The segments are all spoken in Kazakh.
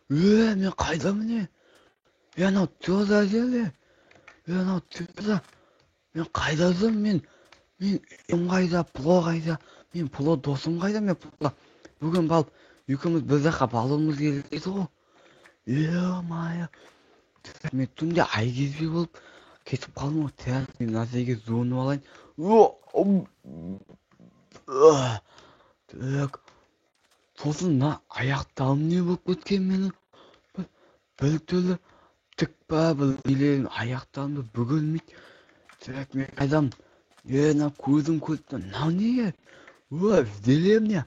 Men qaydamын? Men otda jeli. Men otda. Men qaydasam men qayda, pulo qayda? Men pulo dosum qayda? Men pulo. Bugun bal yukimiz bir daqiqa balımız geldi o. Maya. Men tunde ay gezbey bo'lib ketib qoldim. Teatr narsaga zo'rnib olayin. Так. So'sin oyoqlarim ne bo'lib ketgan meni? Bilib tikpa bilelim oyoqlarimni bugilmik. Так men qaydam? Na ko'zim ko'zdan. Ne? Dilemne.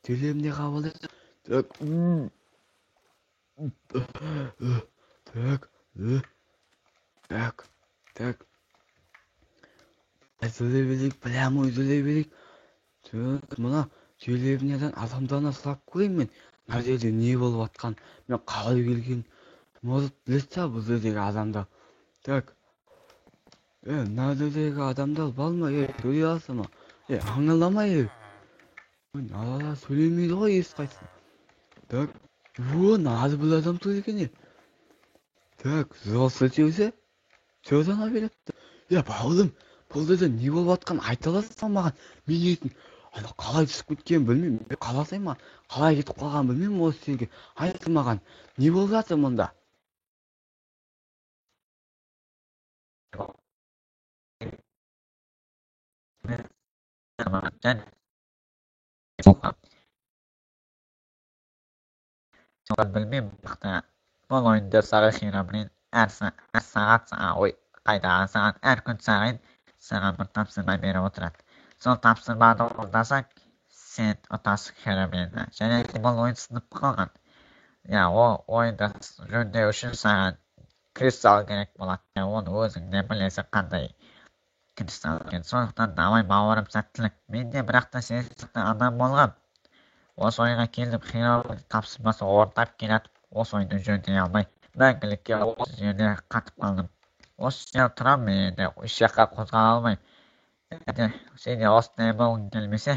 Dilemne qabul et. Так. Так. Söyleyebildik, bilamu söyleyebildik. Так, mına söyleyebineden adamlarına sılap koyayım ben. Nerede ne болып atқан, мен қалай келген. Может, білесіз bu жердегі адамдар. Так. Nerede адамдар бар ма? Söyle алсама. Аңыламай. Налала сөйлемейді ғой ешқайсы. Так. Nerede бұл адам söylеген? Так, здравствуйте өзі. Сөзана береді. Бауырым, бұл жерде не болып атқан айта аласың маған? Мен етін қалай түсіп кеткенін білмеймін. Қаласай ма? Қалай кетіп қалғанын білмеймін осы жерге. Айтты маған. Не болып жатыр мұнда? So'rab bilmayman vaqtda bu o'yinda Sarıxinamning saat qaydasan har kun saat bir topshirma berib o'tiradi. So'ng topshirmani o'rnasak sen otasi Xiramindan және bu o'yin sinib qolgan. O o'yinda junda uchun saat kristal kerak bo'ladi. Uni o'zingdan bilasan qanday kristal kerak. So'ngdan davay bavorim sattilik. Menda biraqta sezdi odam bo'lgan. O'sha o'yinga kelib Xiramin topshirmasi o'rtab keladi. O'sha o'yinni jo'nday olmay mangilikka o'sha yerda qatib qoldim. O'sha yerda turaman, ish yoqqa qo'zg'ala olmayman. Seni ostidan kelmasa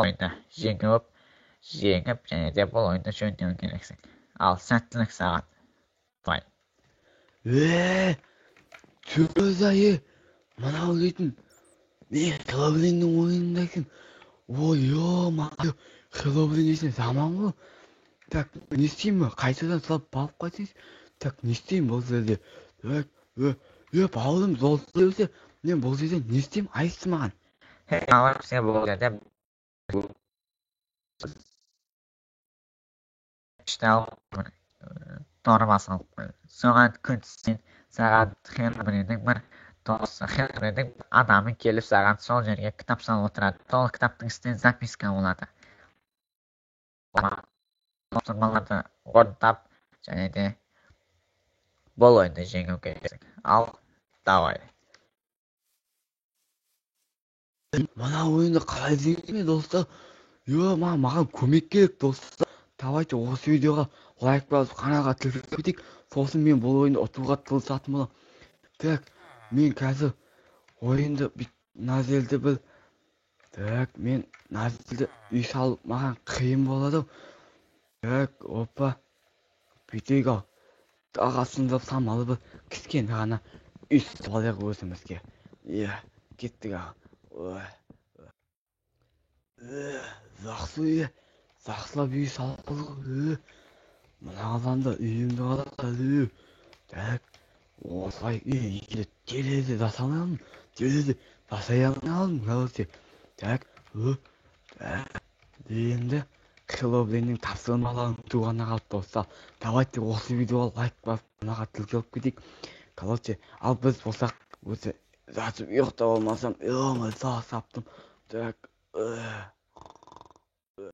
o'yinda yengib және бұл ойында жөндеу керексің. Ал сәттілік саған. Бай. Сөзайы, мынау дейтін. Мен Хеллоуиннің ойынында екен. Маған Хеллоуин есен заман ғой. Так, не істеймін? Қайтадан салып балып қайтайыз. Так, не істеймін бұл жерде? Так, бауырым, жол сөйлесе, мен бұл жерде не істеймін? Айтшы маған. Бауырым, сен бұл жерде нормасын соған күнсен саған Хираminning bir do'sti Xiraminning adami kelib саған сол жерге kitob solib o'tiradi. Сол kitobning үстіне zapiska bo'ladi. Topshirmalarni o'rnab және де бұл o'yinda жеңу керексің. Ал давай. Мына ойынды қалай жеңемін достар? Маған көмек керек достар. Давайте осы видеоға лайк басып қанағат тіліп кетейік. Сосын мен бұл ойынды ұтуға тырысатын боламын. Так, мен қазір ойынды назелді біл. Так, мен назелді үй салып маған қиын болады. Так, опа. Бүйтейік ау. Ағасында самалы бір кішкене ғана үй салайық өзімізге. Кеттік ау. Жақсылап үй салып. Мына адамда үйімді қалады. Так, осылай үйді теледі жасамай алдым. Теледі жасай алмай алдым. Так, енді Хеллоуиннің тапсырмаларын туғана қалып достар. Давайте осы видеоға лайк басып қанағат тіліп кетейік. Ал біз болсақ өзі жатып ұйықтап алмасам, саптым. Так,